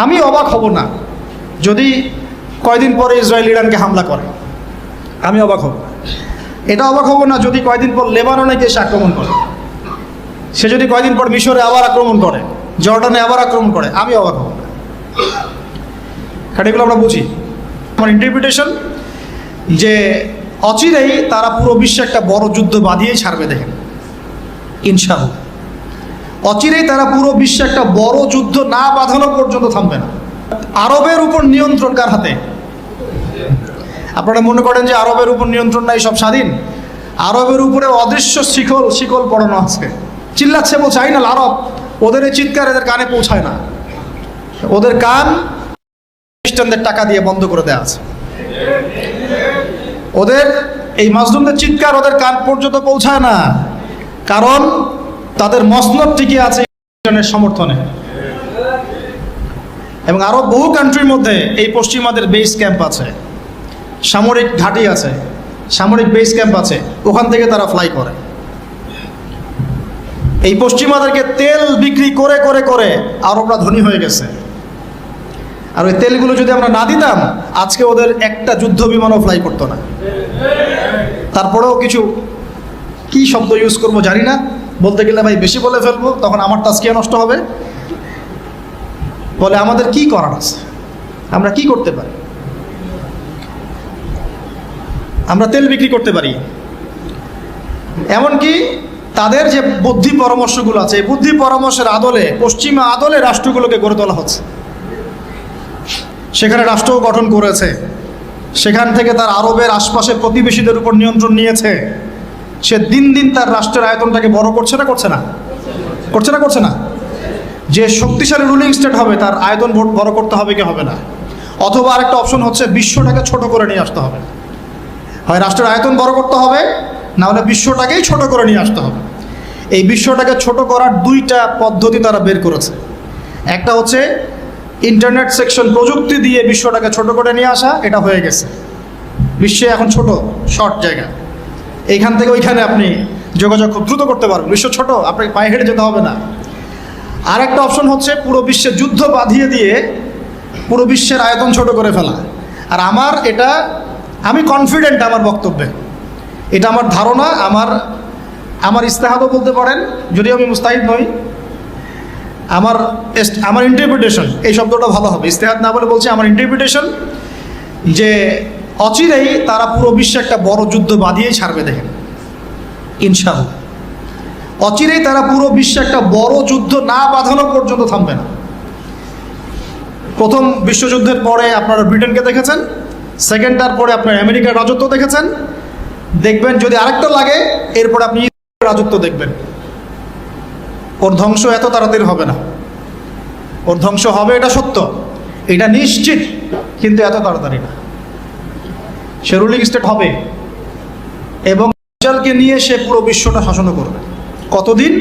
আমি অবাক হব না যদি কয়দিন পরে ইসরায়েল ইরানকে হামলা করে। আমি অবাক হব না। এটা অবাক হব না যদি কয়দিন পর লেবাননে গিয়ে সে আক্রমণ করে। সে যদি কয়দিন পর মিশরে আবার আক্রমণ করে, জর্ডানে আবার আক্রমণ করে, আমি অবাক হব না। কারণ এগুলো আমরা বুঝি। আমার ইন্টারপ্রিটেশন যে অচিরেই তারা পুরো বিশ্বে একটা বড় যুদ্ধ বাঁধিয়েই ছাড়বে। দেখেন, ইনশাআল্লাহ অচিরেই তারা পুরো বিশ্বে একটা বড় যুদ্ধ না বাঁধানো পর্যন্ত থামবে না। আরবের উপর নিয়ন্ত্রণ কার হাতে? আপনারা মনে করেন যে আরবের উপর নিয়ন্ত্রণ নাই, সব স্বাধীন? আরবের উপরে অদৃশ্য শিকল পড়ানো আছে। চিল্লাচ্ছে বলছে আইনাল আরব, ওদের এই চিৎকার এদের কানে পৌঁছায় না। ওদের কান খ্রিস্টানদের টাকা দিয়ে বন্ধ করে দেওয়া আছে। ওদের এই মাজলুমদের চিৎকার ওদের কান পর্যন্ত পৌঁছায় না, কারণ তাদের মসনদ টিকে আছে খ্রিস্টানের সমর্থনে। এবং আরো বহু কান্ট্রির মধ্যে এই পশ্চিমাদের বেস ক্যাম্প আছে, সামরিক ঘাঁটি আছে, সামরিক বেস ক্যাম্প আছে, ওখান থেকে তারা ফ্লাই করে। এই পশ্চিমাদেরকে তেল বিক্রি করে করে করে আরবরা ধনী হয়ে গেছে। আর ওই তেলগুলো যদি আমরা না দিতাম, আজকে ওদের একটা যুদ্ধ বিমানও ফ্লাই করতো না। তারপরেও কিছু কি শব্দ ইউজ করবো জানি না, বলতে গেলে ভাই বেশি বলে ফেলবো, তখন আমার তাজকিয়া নষ্ট হবে। বলে আমাদের কি করার আছে, আমরা কি করতে পারি? আমরা তেল বিক্রি করতে পারি। এমনকি তাদের যে বুদ্ধি পরামর্শগুলো আছে, এই বুদ্ধি পরামর্শের আদলে, পশ্চিমা আদলে রাষ্ট্রগুলোকে গড়ে তোলা হচ্ছে। সেখানে রাষ্ট্রও গঠন করেছে, সেখান থেকে তার আরবের আশপাশের প্রতিবেশীদের উপর নিয়ন্ত্রণ নিয়েছে। সে দিন দিন তার রাষ্ট্রের আয়তনটাকে বড় করছে না করছে না করছে না করছে না যে শক্তিশালী রুলিং স্টেট হবে তার আয়তন বড় করতে হবে কি হবে না? অথবা আরেকটা অপশন হচ্ছে বিশ্বটাকে ছোট করে নিয়ে আসতে হবে। হয় রাষ্ট্রের আয়তন বড় করতে হবে, না হলে বিশ্বটাকেই ছোট করে নিয়ে আসতে হবে। এই বিশ্বটাকে ছোট করার দুইটা পদ্ধতি তারা বের করেছে। একটা হচ্ছে ইন্টারনেট সেকশন প্রযুক্তি দিয়ে বিশ্বটাকে ছোট করে নিয়ে আসা, এটা হয়ে গেছে। বিশ্বে এখন ছোট শর্ট জায়গা, এইখান থেকে ওইখানে আপনি যোগাযোগ খুব দ্রুত করতে পারবেন। বিশ্ব ছোট, আপনাকে পায়ে হেঁটে যেতে হবে না। আর একটা অপশন হচ্ছে পুরো বিশ্বে যুদ্ধ বাঁধিয়ে দিয়ে পুরো বিশ্বের আয়তন ছোট করে ফেলা। আর আমি কনফিডেন্ট আমার বক্তব্যে, এটা আমার ধারণা, আমার ইস্তেহাদও বলতে পারেন, যদিও আমি মুস্তাহিদ নই। আমার ইন্টারপ্রিটেশন, এই শব্দটা ভালো হবে, ইস্তেহাদ না বলে বলছি আমার ইন্টারপ্রিটেশন, যে অচিরেই তারা পুরো বিশ্বে একটা বড় যুদ্ধ বাঁধিয়েই ছাড়বে। দেখেন, ইনশাআল্লাহ অচিরেই তারা পুরো বিশ্বে একটা বড় যুদ্ধ না বাঁধানো পর্যন্ত থামবে না। প্রথম বিশ্বযুদ্ধের পরে আপনারা ব্রিটেনকে দেখেছেন, সেকেন্ডটার পরে আপনার আমেরিকার রাজত্ব দেখেছেন, দেখবেন যদি আরেকটা লাগে এরপরে আপনি ইসরায়েলের রাজত্ব দেখবেন। ওর ধ্বংস এত তাড়াতাড়ি হবে না, ওর ধ্বংস হবে, এটা সত্য, এটা নিশ্চিত, কিন্তু এত তাড়াতাড়ি না। সে রুলিং স্টেট হবে এবং দাজ্জালকে নিয়ে সে পুরো বিশ্বটা শাসন করবে। কতদিন?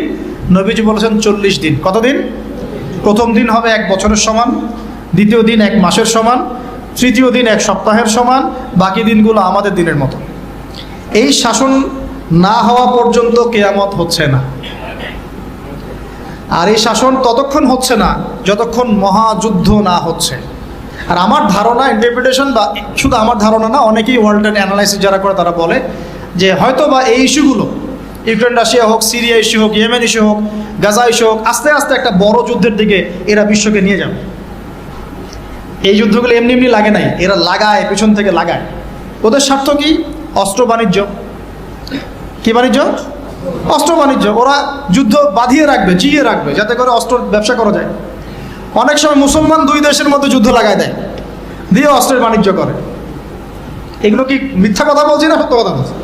নবীজি বলেছেন 40 দিন। কতদিন? প্রথম দিন হবে 1 বছরের সমান, দ্বিতীয় দিন 1 মাসের সমান, তৃতীয় দিন 1 সপ্তাহের সমান, বাকি দিনগুলো আমাদের দিনের মতো। এই শাসন না হওয়া পর্যন্ত কিয়ামত হচ্ছে না। আর এই শাসন ততক্ষণ হচ্ছে না যতক্ষণ মহাযুদ্ধ না হচ্ছে। আর আমার ধারণা, ইন্টারপ্রিটেশন, বা শুধু আমার ধারণা না, অনেকেই ওয়ার্ল্ড অ্যানালাইসিস যারা করে তারা বলে যে হয়তো বা এই ইস্যুগুলো, ইউক্রেন রাশিয়া হোক, সিরিয়া ইস্যু হোক, ইয়েমেন ইস্যু হোক, গাজা ইস্যু হোক, আস্তে আস্তে একটা বড় যুদ্ধের দিকে এরা বিশ্বকে নিয়ে যাবে। এই যুদ্ধগুলো এমনি এমনি লাগে নাই, এরা লাগায়, পেছন থেকে লাগায়। ওদের স্বার্থ কি? অস্ত্র বাণিজ্য। কি বাণিজ্য? অস্ত্র বাণিজ্য। ওরা যুদ্ধ বাঁধিয়ে রাখবে, জিয়ে রাখবে, যাতে করে অস্ত্র ব্যবসা করা যায়। অনেক সময় মুসলমান 2 দেশের মধ্যে যুদ্ধ লাগায় দেয়, দিয়ে অস্ত্রের বাণিজ্য করে। এগুলো কি মিথ্যা কথা বলছি না সত্য কথা বলছি?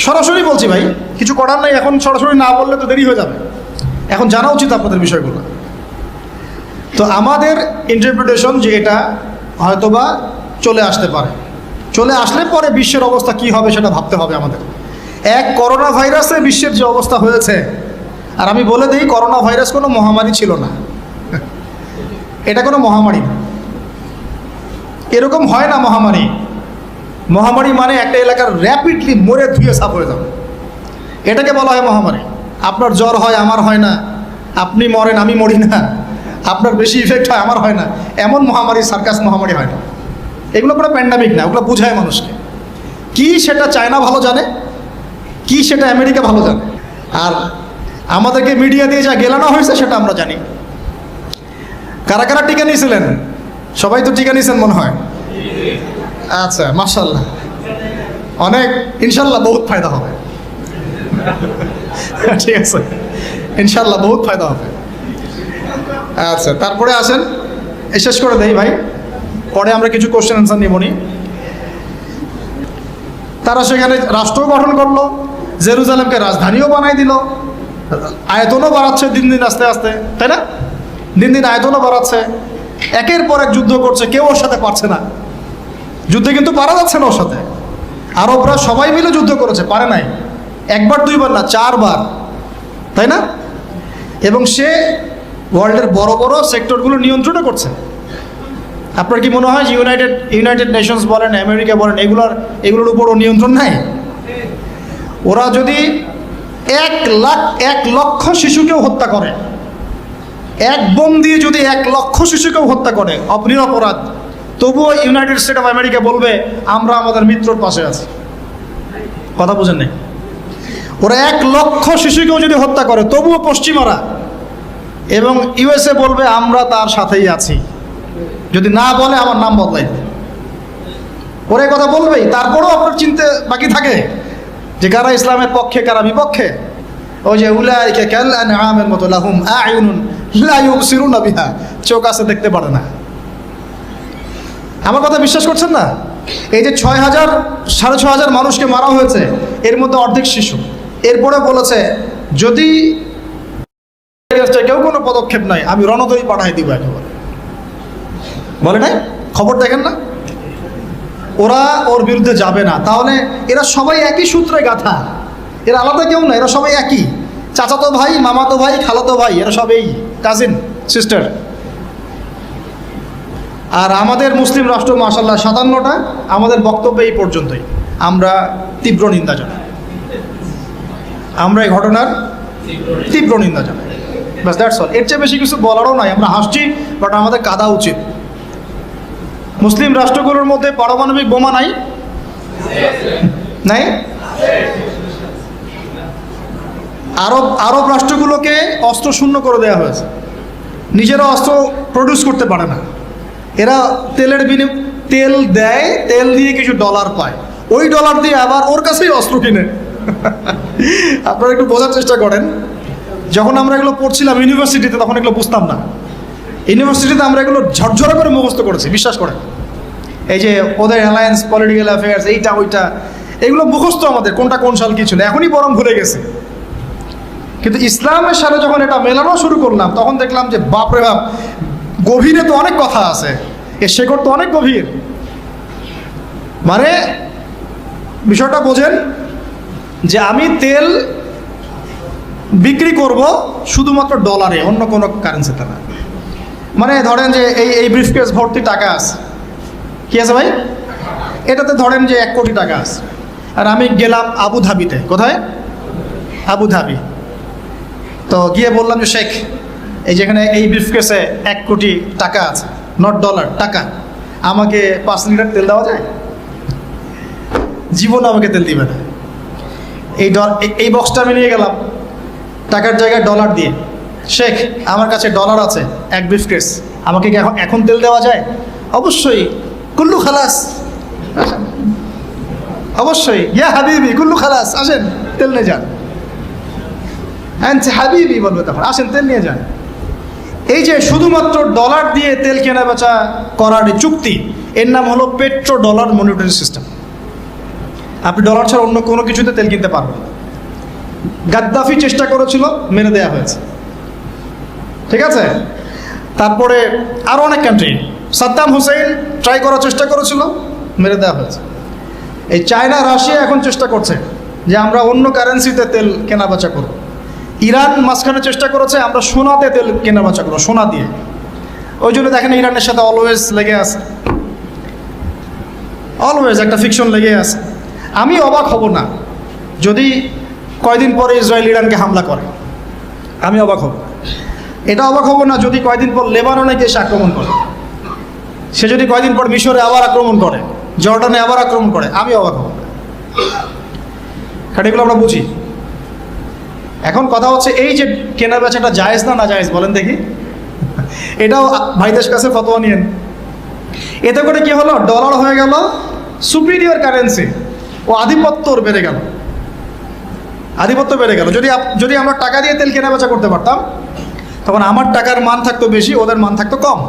সরাসরি বলছি ভাই, কিছু করার নাই। এখন সরাসরি না বললে তো দেরি হয়ে যাবে, এখন জানা উচিত আপনাদের বিষয়গুলো। তো আমাদের ইন্টারপ্রিটেশন যে এটা হয়তোবা চলে আসতে পারে, চলে আসলে পরে বিশ্বের অবস্থা কি হবে সেটা ভাবতে হবে আমাদের। করোনা ভাইরাসে বিশ্বের যে অবস্থা হয়েছে, আর আমি বলে দিই, করোনা ভাইরাস কোনো মহামারী ছিল না, এটা কোনো মহামারী না। এরকম হয় না মহামারী। মহামারী মানে একটা এলাকার র্যাপিডলি মরে ধুয়ে সাফ হয়ে যাবে, এটাকে বলা হয় মহামারী। আপনার জ্বর হয়, আমার হয় না, আপনি মরেন, আমি মরি না, আপনার বেশি ইফেক্ট হয়, আমার হয় না। এমন মহামারী, সার্কাস মহামারী হয় না। এগুলো কোনো প্যান্ডামিক না, ওগুলো বোঝায় মানুষকে। কি সেটা চায়না ভালো জানে, কি সেটা আমেরিকা ভালো জানে, আর আমাদেরকে মিডিয়া দিয়ে যা গেলানো হয়েছে সেটা আমরা জানি। কারা কারা টিকা নিয়েছিলেন? সবাই তো টিকা নিয়েছেন মনে হয়। আচ্ছা, মাশাআল্লাহ, অনেক, ইনশাল্লাহ বহুত ফায়দা হবে। ঠিক আছে, ইনশাল্লাহ বহুত ফায়দা হবে। আচ্ছা, তারপরে আসেন, শেষ করে দেই ভাই, পরে আমরা কিছু কোশ্চেন অ্যান্সার নিবনি। তারা সেখানে রাষ্ট্র গঠন করলো, জেরুজালেমকে রাজধানীও বানাই দিল, আয়তনও বাড়াচ্ছে দিন দিন আস্তে আস্তে, তাই না? দিন দিন আয়তনও বাড়াচ্ছে, একের পর এক যুদ্ধ করছে, কেউ ওর সাথে পারছে না। যুদ্ধে কিন্তু পারা যাচ্ছে না ওর সাথে। আরবরা সবাই মিলে যুদ্ধ করেছে, পারে নাই, একবার দুইবার না, 4 বার, তাই না? এবং সে ওয়ার্ল্ডের বড় বড় সেক্টরগুলো নিয়ন্ত্রণ করছে। আপনার কি মনে হয় যে ইউনাইটেড নেশনস বলেন, আমেরিকা বলেন, এগুলোর উপর নিয়ন্ত্রণ নাই? ওরা যদি 1 লক্ষ শিশুকেও হত্যা করে, এক বোম দিয়ে যদি 1 লক্ষ শিশুকেও হত্যা করে নিরপরাধ, তবুও ইউনাইটেড স্টেট অফ আমেরিকা বলবে আমরা আমাদের মিত্রর পাশে আছি। কথা বুঝেন নাই? ওরা 1 লক্ষ শিশুকেও যদি হত্যা করে, তবুও পশ্চিমারা এবং ইউএসএ বলবে আমরা তার সাথেই আছি। যদি না বলে আমার নাম বদলাই দেবে। ওরা কথা বলবেই। তারপরেও আপনার চিনতে বাকি থাকে যে কারা ইসলামের পক্ষে, কারা বিপক্ষে। ওই যে উলাইকা কাল আনআমের মতো, লাহুম আ'য়ুনুন লা ইউবসিরুনা বিহা, চোখ আছে দেখতে পারে না। আমার কথা বিশ্বাস করছেন না? এই যে 6,000 6,500 মানুষকে মারা হয়েছে, এর মধ্যে অর্ধেক শিশু। এরপরে বলেছে যদি কেউ কোনো পদক্ষেপ নাই, আমি রণতরী পাঠাই দিব একেবারে। বলে নাই? খবর দেখেন না? ওরা ওর বিরুদ্ধে যাবে না। তাহলে এরা সবাই একই সূত্রে গাথা, এরা আলাদা কেউ না, এরা সবাই একই। চাচাতো ভাই, মামাতো ভাই, খালাতো ভাই, এরা সবাই কাজিন সিস্টার। আর আমাদের মুসলিম রাষ্ট্র মাশাআল্লাহ 57টা। আমাদের বক্তব্য এই পর্যন্তই। আমরা তীব্র নিন্দা জানাই, আমরা এই ঘটনার তীব্র নিন্দা জানাই। বাস, দ্যাটস অল। এর চেয়ে বেশি কিছু বলারও নাই। আমরা হাসছি, বাট আমাদের কাঁদা উচিত। মুসলিম রাষ্ট্রগুলোর মধ্যে পারমাণবিক বোমা নাই? নাই? আরব রাষ্ট্রগুলোকে অস্ত্র শূন্য করে দেওয়া হয়েছে, নিজেরা অস্ত্র প্রডিউস করতে পারে না। এরা তেল দেয়, তেল দিয়ে কিছু ডলার পায়, ওই ডলার দিয়ে আবার ওর কাছেই অস্ত্র কিনে। আপনারা একটু বোঝার চেষ্টা করেন। যখন আমরা এগুলো পড়ছিলাম ইউনিভার্সিটিতে, তখন এগুলো বুঝতাম না। ইউনিভার্সিটিতে আমরা এগুলো ঝরঝরা করে মুখস্থ করেছি, বিশ্বাস করেন। এই যে ওদের অ্যালায়েন্স, পলিটিক্যাল অ্যাফেয়ার্স, এইটা ওইটা, এগুলো মুখস্থ আমাদের, কোনটা কোন সাল কিছু না, এখনই বরং ভুলে গেছে। কিন্তু ইসলামের সাথে যখন এটা মেলানো শুরু করলাম, তখন দেখলাম যে বাপরে বাপ, গভীরে তো অনেক কথা আছে, এর শেকড় তো অনেক গভীর। মানে বিষয়টা বোঝেন যে আমি তেল বিক্রি করব শুধুমাত্র ডলারে, অন্য কোনো কারেন্সিতে না। মানে ধরেন যে এই ব্রিফকেস ভর্তি টাকা আছে, কি আছে ভাই? এটাতে ধরেন যে 1 কোটি টাকা আছে, আর আমি গেলাম আবুধাবিতে। কোথায়? আবুধাবি। তো গিয়ে বললাম যে শেখ, এই যেখানে এই ব্রিফকেসে 1 কোটি টাকা আছে, নট ডলার, টাকা, আমাকে 5 লিটার তেল দেওয়া যায়? জীবন আমাকে তেল দিবে না। এই বক্সটা আমি নিয়ে গেলাম টাকার জায়গায় ডলার দিয়ে। শেখ, আমার কাছে ডলার আছে 1 ব্রিফকেস, আমাকে কি এখন তেল দেওয়া যায়? অবশ্যই। কুল্লু খালাস, অবশ্যই। ইয়া হাবিবি কুল্লু খালাস, আসেন তেল নিয়ে যান। হাবিবি বলবে তখন, আসেন তেল নিয়ে যান। এই যে শুধুমাত্র ডলার দিয়ে তেল কেনা বেচা করার চুক্তি, এর নাম হলো পেট্রো ডলার মনিটরি সিস্টেম। আপনি ডলার ছাড়া অন্য কোনো কিছুতে তেল কিনতে পারবেন। গাদ্দাফি চেষ্টা করেছিল, মেরে দেওয়া হয়েছে, ঠিক আছে? তারপরে আরও অনেক কান্ট্রি, সাদ্দাম হুসেইন ট্রাই করার চেষ্টা করেছিল, মেরে দেওয়া হয়েছে। এই চায়না, রাশিয়া এখন চেষ্টা করছে যে আমরা অন্য কারেন্সিতে তেল কেনা বেচা করব। ইরান মাঝখানে চেষ্টা করেছে আমরা সোনাতে তেল কেনা বেচা করবো, সোনা দিয়ে। ওই জন্য দেখেন ইরানের সাথে অলওয়েজ লেগে আছে, অলওয়েজ একটা ফিকশন লেগে আছে। আমি অবাক হব না যদি কয়দিন পরে ইসরায়েল ইরানকে হামলা করে, আমি অবাক হব। এটা অবাক হবো না যদি কয়দিন পর লেবাননে গিয়ে সে আক্রমণ করে, সে যদি কয়দিন পর মিশরে আবার আক্রমণ করে, জর্ডানে আবার আক্রমণ করে, আমি অবাক হব। কারণ এগুলো আমরা বুঝি। এখন কথা হচ্ছে এই যে কেনা বেচাটা জায়েজ না না জায়েজ বলেন দেখি, এটাও ভাইদের কাছে ফতোয়া নিয়েন। এতে করে কি হলো, ডলার হয়ে গেল সুপিরিয়র কারেন্সি, ও আধিপত্য বেড়ে গেল, আধিপত্য বেড়ে গেল। যদি আমরা টাকা দিয়ে তেল কেনা বেচা করতে পারতাম, তখন আমার টাকার মান থাকতো বেশি, ওদের মান থাকতো কম।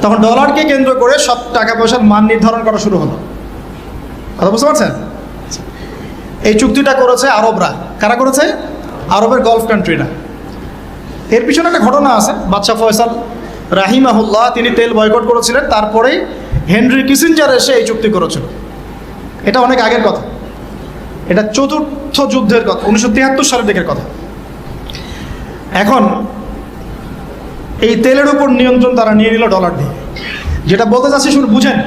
তখন ডলারকে কেন্দ্র করে সব টাকা পয়সার মান নির্ধারণ করা শুরু হলো। কথা বুঝতে পারছেন? এই চুক্তিটা করেছে আরবরা। কারা করেছে? আরবের গলফ কান্ট্রিরা। এর পিছনে একটা ঘটনা আছে। বাদশাহ ফয়সাল রাহিমাহুল্লাহ তিনি তেল বয়কট করেছিলেন, তারপরেই হেনরি কিসিঞ্জার এসে এই চুক্তি করেছিল। এটা অনেক আগের কথা, এটা চতুর্থ যুদ্ধের কথা, 1973 সালের দিকের কথা। এখন এই তেলের উপর নিয়ন্ত্রণ তারা নিয়ে নিল ডলার দিয়ে। যেটা বলতে চাচ্ছি শুনে বুঝেন,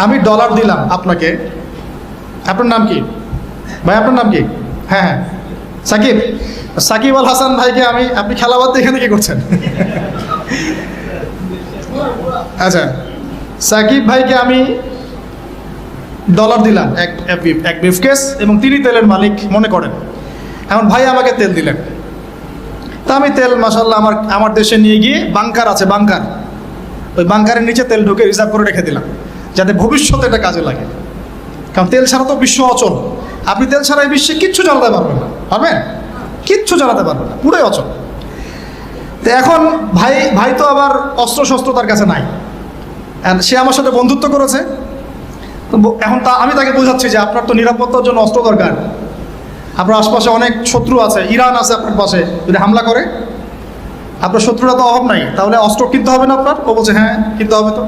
আমি ডলার দিলাম আপনাকে। আপনার নাম কি ভাই? আপনার নাম কি? হ্যাঁ হ্যাঁ, সাকিব আল হাসান ভাইকে আপনি খেলাবাদ এখানে কি করছেন? আচ্ছা, সাকিব ভাইকে আমি ডলার দিলাম এক ব্রিফকেস, এবং তিনি তেলের মালিক মনে করেন। এখন ভাই আমাকে তেল দিলেন, তা আমি তেল মাশাআল্লাহ আমার দেশে নিয়ে গিয়ে বাংকার আছে, ওই বাংকারের নিচে তেল ঢুকে রিজার্ভ করে রেখে দিলাম, যাতে ভবিষ্যতে এটা কাজে লাগে। কারণ তেল ছাড়া তো বিশ্ব অচল। আপনি তেল ছাড়া এই বিশ্বে কিচ্ছু চালাতে পারবেন না, পারবেন? কিচ্ছু চালাতে পারবেন না, পুরোই অচল। তো এখন ভাই তো আবার অস্ত্র শস্ত্র তার কাছে নাই, সে আমার সাথে বন্ধুত্ব করেছে। তো এখন আমি তাকে বোঝাচ্ছি যে আপনার তো নিরাপত্তার জন্য অস্ত্র দরকার, আপনার আশপাশে অনেক শত্রু আছে, ইরান আছে আপনার পাশে, যদি হামলা করে আপনার শত্রুরা তো অভাব নাই, তাহলে অস্ত্র কিনতে হবে না আপনার? ও বলছে হ্যাঁ কিনতে হবে। তো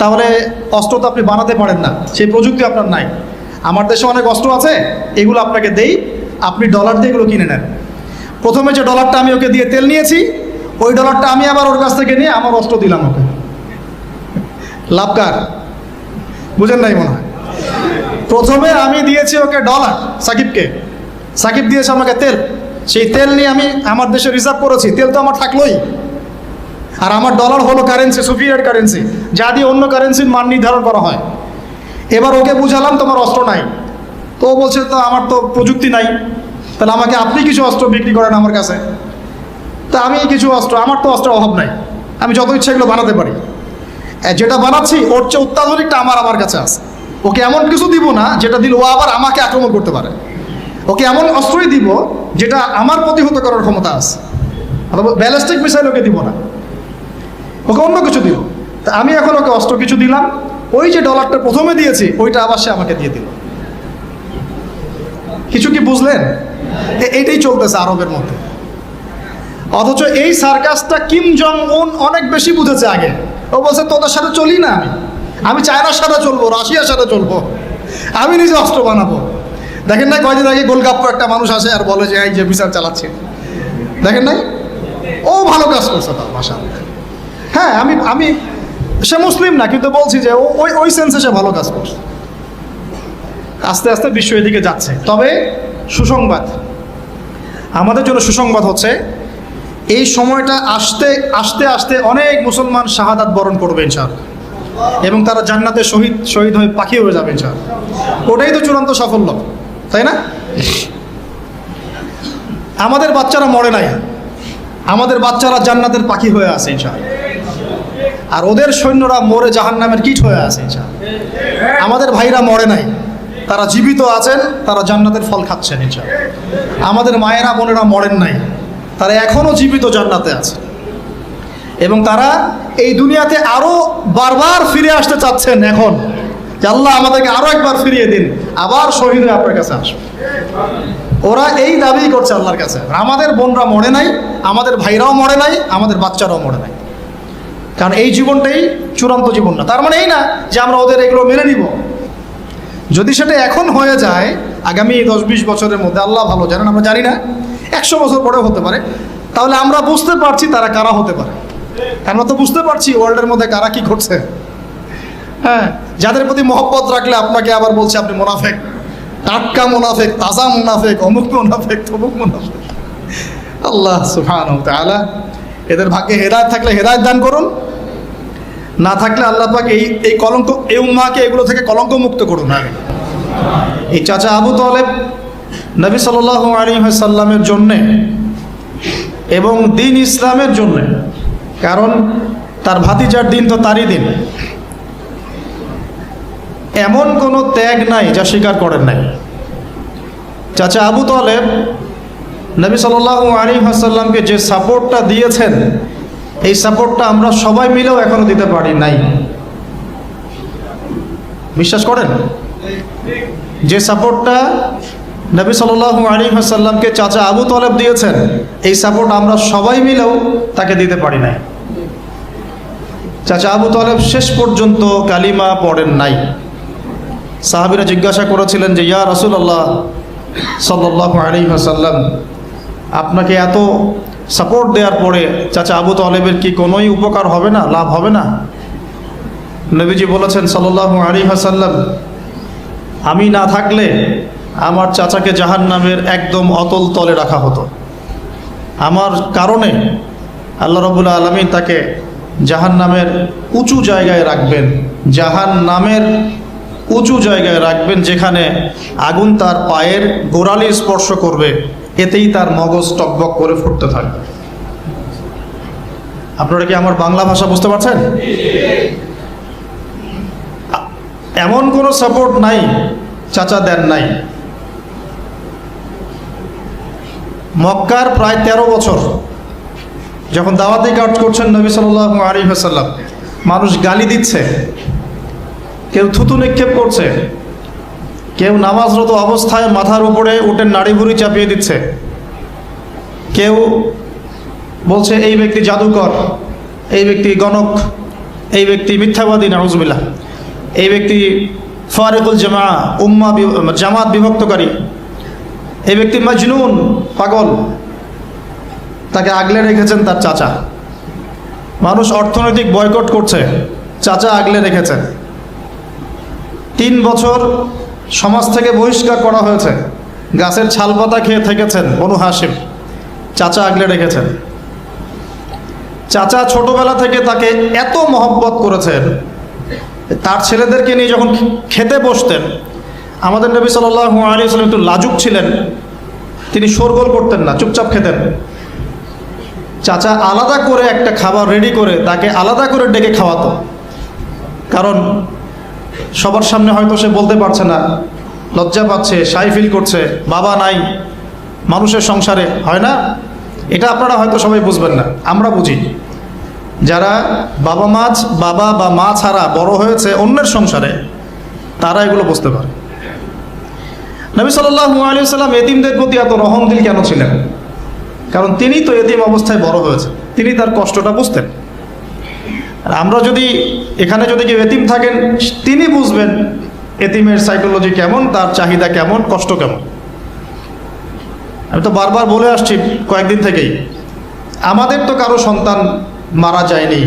তাহলে অস্ত্র তো আপনি বানাতে পারেন না, সেই প্রযুক্তি আপনার নাই। আমার দেশে অনেক অস্ত্র আছে, এগুলো আপনাকে দেই, আপনি ডলার দিয়ে এগুলো কিনে নেন। প্রথমে যে ডলারটা আমি ওকে দিয়ে তেল নিয়েছি, ওই ডলারটা আমি আবার ওর কাছ থেকে নিয়ে আমার অস্ত্র দিলাম ওকে। লাভকার? বুঝেন নাই মনে হয়। প্রথমে আমি দিয়েছি ওকে ডলার, সাকিব দিয়েছে আমাকে তেল। সেই তেল নিয়ে আমি আমার দেশে রিজার্ভ করেছি, তেল তো আমার থাকলোই। আর আমার ডলার হলো কারেন্সি, সুপিরিয়র কারেন্সি, যা দিয়ে অন্য কারেন্সির মান নির্ধারণ করা হয়। এবার ওকে বুঝালাম তোমার অস্ত্র নাই, তো ও বলছে তো আমার তো প্রযুক্তি নাই, তাহলে আমাকে আপনি কিছু অস্ত্র বিক্রি করেন আমার কাছে। তা আমি কিছু অস্ত্র, আমার তো অস্ত্রের অভাব নাই, আমি যত ইচ্ছা এগুলো বানাতে পারি। যেটা বানাচ্ছি ওর চেয়ে অত্যাধুনিকটা আমার কাছে আছে। ওকে এমন কিছু দিব না যেটা দিল ও আবার আমাকে আক্রমণ করতে পারে। ওকে এমন অস্ত্রই দিব যেটা আমার প্রতিহত করার ক্ষমতা আছে। ব্যালিস্টিক মিসাইল ওকে দিব না, ওকে অন্য কিছু দিব। তা আমি এখন ওকে অস্ত্র কিছু দিলাম, ওই যে ডলারটা প্রথমে দিয়েছি ওইটা আবার সে আমাকে দিয়ে দিল। কিছু কি বুঝলেন? এইটাই চলতেছে আরবের মধ্যে। অথচ এই সার্কাসটা কিম জং উন অনেক বেশি বুঝেছে আগে। ও বলছে তোদের সাথে চলি না, আমি চায়নার সাথে চলবো, রাশিয়ার সাথে চলবো, আমি নিজে অস্ত্র বানাবো। দেখেন নাই কয়দিন আগে গোলগাপ্পা একটা মানুষ আসে আর বলে যে এই যে বিচার চালাচ্ছে, দেখেন নাই? ও ভালো কাজ করছে তার মাশাআল্লাহ। হ্যাঁ, আমি সে মুসলিম না, কিন্তু বলছি যে ওই সেন্সে সে ভালো কাজ করছে। আস্তে আস্তে বিশ্ব এদিকে যাচ্ছে। তবে সুসংবাদ, আমাদের জন্য সুসংবাদ হচ্ছে এই সময়টা আস্তে আস্তে অনেক মুসলমান শাহাদাত বরণ করবে ইনশাআল্লাহ, এবং তারা জান্নাতে শহীদ হয়ে পাখি হয়ে যাবে ইনশাআল্লাহ। ওটাই তো চূড়ান্ত সাফল্য, তাই না? আমাদের বাচ্চারা মরে নাই, আমাদের বাচ্চারা জান্নাতের পাখি হয়ে আছে ইনশাআল্লাহ। আর ওদের সৈন্যরা মরে জাহান্নামের কীট হয়ে আছে ইনশাআল্লাহ। আমাদের ভাইরা মরে নাই, তারা জীবিত আছেন, তারা জান্নাতের ফল খাচ্ছেন ইনশাআল্লাহ। আমাদের মায়েরা বোনেরা মরেন নাই, তারা এখনও জীবিত জান্নাতে আছে, এবং তারা এই দুনিয়াতে আরও বারবার ফিরে আসতে চাচ্ছেন এখন, যে আল্লাহ আমাদেরকে আরও একবার ফিরিয়ে দিন, আবার শহীদ হয়ে আপনার কাছে আসবে। ওরা এই দাবি করছে আল্লাহর কাছে। আমাদের বোনরা মরে নাই, আমাদের ভাইরাও মরে নাই, আমাদের বাচ্চারাও মরে নাই। কারণ এই জীবনটাই চূড়ান্ত জীবন না। তার মানে এই না যে আমরা ওদের এগুলো মেনে নিব। যদি সেটা এখন হয়ে যায়, আগামী 10-20 বছরের মধ্যে, আল্লাহ ভালো জানেন, আমরা জানি না, 100 বছর পরেও হতে পারে, তাহলে আমরা বুঝতে পারছি তারা কারা হতে পারে। আমরা তো বুঝতে পারছি ওয়ার্ল্ডের মধ্যে কারা কি ঘটছে। হ্যাঁ, যাদের প্রতি মহব্বত রাখলে আপনাকে আবার বলছে আপনি মুনাফেক, টাটকা মুনাফেক, তাজা মুনাফেক, অমুক মুনাফেক, তমুক মুনাফেক। আল্লাহ সুবহানাহু ওয়া তাআলা এদের ভাগ্যে হেদায়েত থাকলে হেদায়েত দান করুন, না থাকলে আল্লাহ পাক এই কলঙ্ক, এই উম্মাহকে এগুলো থেকে কলঙ্ক মুক্ত করুন। এই চাচা আবু তালেব নবী সাল্লাল্লাহু আলাইহি ওয়াসাল্লামের জন্যে এবং দিন ইসলামের জন্যে, কারণ তার ভাতিজার দিন তো তারই দিন, এমন কোনো ত্যাগ নাই যা স্বীকার করেন নাই। চাচা আবু তালেব নবী সাল্লাল্লাহু আলাইহি ওয়াসাল্লামকে যে সাপোর্টটা দিয়েছেন, এই সাপোর্টটা আমরা সবাই মিলেও এখনো দিতে পারি নাই। বিশ্বাস করেন? যে সাপোর্টটা নবী সাল্লাল্লাহু আলাইহি ওয়াসাল্লামকে চাচা আবু তালেব দিয়েছেন, এই সাপোর্ট আমরা সবাই মিলেও তাকে দিতে পারি নাই। চাচা আবু তালেব শেষ পর্যন্ত কালিমা পড়েন নাই। সাহাবীরা জিজ্ঞাসা করেছিলেন যে ইয়া রাসূলুল্লাহ সাল্লাল্লাহু আলাইহি ওয়াসাল্লাম, আপনাকে এত সাপোর্ট দেওয়ার পরে চাচা আবু তালেবের কি কোনোই উপকার হবে না, লাভ হবে না? নবীজি বলেছেন সাল্লাল্লাহু আলাইহি ওয়াসাল্লাম, আমি না থাকলে আমার চাচাকে জাহান্নামের একদম অতল তলে রাখা হতো। আমার কারণে আল্লাহ রাব্বুল আলামিন তাকে জাহান্নামের উঁচু জায়গায় রাখবেন, জাহান্নামের উঁচু জায়গায় রাখবেন, যেখানে আগুন তার পায়ের গোড়ালি স্পর্শ করবে, এতেই তার মগজ টকবক করে ফুটতে থাকবে। আপনারা কি আমার বাংলা ভাষা বুঝতে পারছেন? এমন কোনো সাপোর্ট নাই চাচা দেন নাই। মক্কার প্রায় 13 বছর যখন দাওয়াতি কাজ করছেন নবী সাল্লাল্লাহু আলাইহি ওয়াসাল্লাম, মানুষ গালি দিচ্ছে, কেউ থুতু নিক্ষেপ করছে, কেউ নামাজরত অবস্থায় মাথার উপরে উটের নাড়ি ভুড়ি চাপিয়ে দিচ্ছে, কেউ বলছে এই ব্যক্তি জাদুকর, এই ব্যক্তি গণক, এই ব্যক্তি মিথ্যাবাদী, নাউজুবিল্লাহ, এই ব্যক্তি ফারিকুল জামা, জামাত বিভক্তকারী, এই ব্যক্তি মজনুন, পাগল। তাকে আগলে রেখেছেন তার চাচা। মানুষ অর্থনৈতিক বয়কট করছে, চাচা আগলে রেখেছেন। 3 বছর সমাজ থেকে বহিষ্কার করা হয়েছে, গাছের ছালপাতা খেয়ে থেকেছেন বনু হাশিম, চাচা আগলে রেখেছেন। চাচা ছোটবেলা থেকে তাকে এত মহব্বত করেছেন, তার ছেলেদেরকে নিয়ে যখন খেতে বসতেন, আমাদের নবী সাল্লাল্লাহু আলাইহি ওয়াসাল্লাম একটু লাজুক ছিলেন, তিনি শোরগোল করতেন না, চুপচাপ খেতেন। চাচা আলাদা করে একটা খাবার রেডি করে তাকে আলাদা করে ডেকে খাওয়াতো, কারণ সবার সামনে হয়তো সে বলতে পারছে না, লজ্জা পাচ্ছে, শাই ফিল করছে, বাবা নাই মানুষের সংসারে, হয় না? এটা আপনারা হয়তো সবাই বুঝবেন না, আমরা বুঝি। যারা বাবা বা মা ছাড়া বড় হয়েছে অন্যের সংসারে, তারা এগুলো বুঝতে পারে। নবী সাল্লাল্লাহু আলাইহি ওয়াসাল্লাম এতিমদের প্রতি এত রহমদিল কেন ছিলেন? কারণ তিনি তো এতিম অবস্থায় বড় হয়েছে, তিনি তার কষ্টটা বুঝতেন। আমরা যদি এখানে যদি কেউ এতিম থাকেন, তিনি বুঝবেন এতিমের সাইকোলজি কেমন, তার চাহিদা কেমন, কষ্ট কেমন। আমি তো বারবার বলে আসছি কয়েকদিন থেকেই, আমাদের তো কারো সন্তান মারা যায়নি,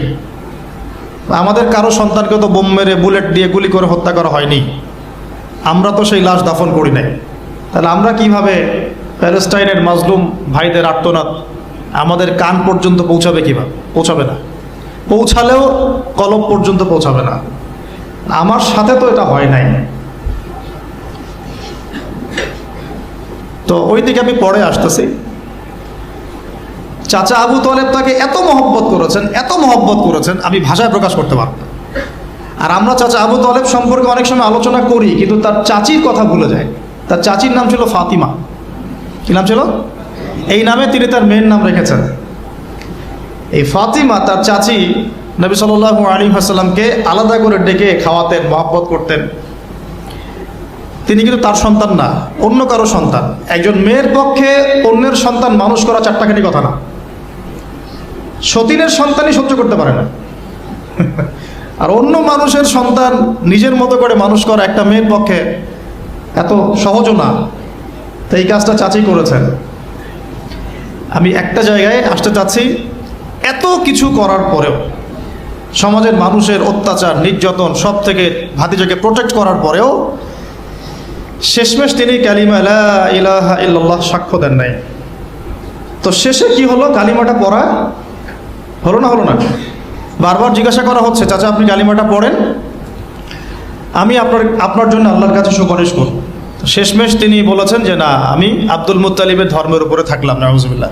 আমাদের কারো সন্তানকে তো বোম মেরে বুলেট দিয়ে গুলি করে হত্যা করা হয়নি, আমরা তো সেই লাশ দাফন করি নাই। তাহলে আমরা কিভাবে প্যালেস্টাইনের মাজলুম ভাইদের আর্তনাদ আমাদের কান পর্যন্ত পৌঁছাবে? কিভাবে পৌঁছাবে না, পৌঁছালেও কলব পর্যন্ত পৌঁছাবে না। আমার সাথে তো এটা হয় নাই। তো ওই দিকে আমি পরে আসতেছি। চাচা আবু তালেব তাকে এত মহব্বত করেছেন, আমি ভাষায় প্রকাশ করতে পারব না। আর আমরা চাচা আবু তালেব সম্পর্কে অনেক সময় আলোচনা করি, কিন্তু তার চাচির কথা ভুলে যায়। তার চাচির নাম ছিল ফাতিমা। কি নাম ছিল? এই নামে তিনি তার মেয়ের নাম রেখেছেন। এই ফাতিমা, তার চাচি, নবী সাল্লাল্লাহু আলাইহি ওয়াসাল্লামকে আলাদা করে ডেকে খাওয়াতেন, মহব্বত করতেন। তিনি কিন্তু তার সন্তান না, অন্য কারো সন্তান। একজন মেয়ের পক্ষে অন্যের সন্তান মানুষ করা চারটাখানি কথা না। সতীনের সন্তানই সহ্য করতে পারে না, আর অন্য মানুষের সন্তান নিজের মতো করে মানুষ করা একটা মেয়ের পক্ষে এত সহজও না। তো এই কাজটা চাচি করেছেন। আমি একটা জায়গায় আসতে চাচ্ছি, এত কিছু করার পরেও, সমাজের মানুষের অত্যাচার, নির্যাতন সব থেকে ভাতিজাকে প্রোটেক্ট করার পরেও শেষমেশ তিনি কালিমা লা ইলাহা ইল্লাল্লাহ সাক্ষ্য দেন নাই। তো শেষে কি হলো, কালিমাটা পড়া হলো না? হলো না? বারবার জিজ্ঞাসা করা হচ্ছে, চাচা আপনি কালিমাটা পড়েন, আমি আপনার জন্য আল্লাহর কাছে সুপারিশ করব। শেষমেশ তিনি বলেছেন যে না, আমি আব্দুল মুত্তালিবের ধর্মের উপরে থাকলাম, নাউজুবিল্লাহ।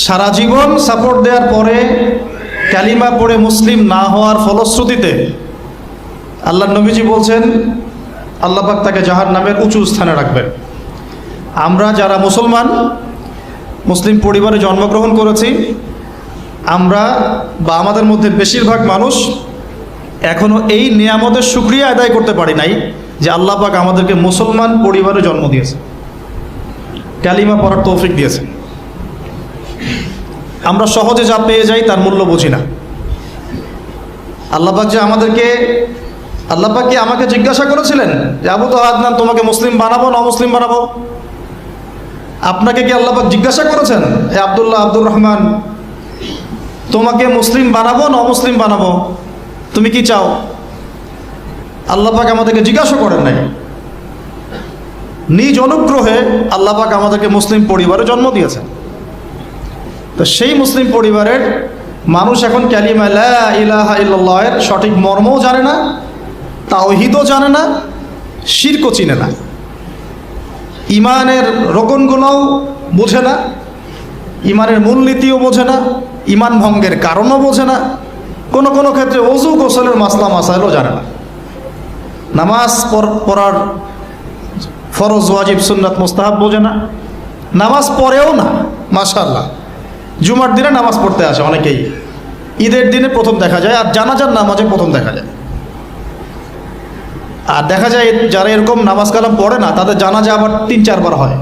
সারা জীবন সাপোর্ট দেওয়ার পরে কালিমা পড়ে মুসলিম না হওয়ার ফলশ্রুতিতে আল্লাহর নবীজি বলছেন আল্লাহ পাক তাকে জাহান্নামের উঁচু স্থানে রাখবেন। আমরা যারা মুসলমান, মুসলিম পরিবারে জন্মগ্রহণ করেছি, আমরা বা আমাদের মধ্যে বেশিরভাগ মানুষ এখনও এই নিয়ামতের শুকরিয়া আদায় করতে পারি নাই যে আল্লাহ পাক আমাদেরকে মুসলমান পরিবারে জন্ম দিয়েছে, কালিমা পড়ার তৌফিক দিয়েছে। আমরা সহজে যা পেয়ে যাই তার মূল্য বুঝি না। আল্লাহ পাক যে আল্লাহ পাক কি আমাকে জিজ্ঞাসা করেছিলেন যে আবু তো আদনান তোমাকে মুসলিম বানাবো না অমুসলিম বানাবো? আপনাকে কি আল্লাহ পাক জিজ্ঞাসা করেছেন এ আব্দুল্লাহ, আব্দুর রহমান, তোমাকে মুসলিম বানাবো না অমুসলিম বানাবো, তুমি কি চাও? আল্লাহ পাক আমাদেরকে জিজ্ঞাসা করেন নাই। নিজ অনুগ্রহে আল্লাহ পাক আমাদেরকে মুসলিম পরিবারে জন্ম দিয়েছেন। তো সেই মুসলিম পরিবারের মানুষ এখন কালিমা লা ইলাহা ইল্লাল্লাহের সঠিক মর্মও জানে না, তাওহীদও জানে না, শিরকও চিনে না, ইমানের রোকনগুলোও বোঝে না, ইমানের মূলনীতিও বোঝে না, ইমান ভঙ্গের কারণও বোঝে না, কোনো কোনো ক্ষেত্রে ওযু গোসলের মাসলা মাসাইলও জানে না, নামাজ পড়ার ফরজ ওয়াজিব সুন্নাত মুস্তাহাব বোঝে না, নামাজ পড়েও না। মাশাআল্লাহ, জুমার দিনে নামাজ পড়তে আসে অনেকেই, ঈদের দিনে প্রথম দেখা যায়, আর জানাজার নামাজে প্রথম দেখা যায়। আর দেখা যায় যারা এরকম নামাজ কালাম পড়ে না তাদের জানাজা আবার 3-4 বার হয়,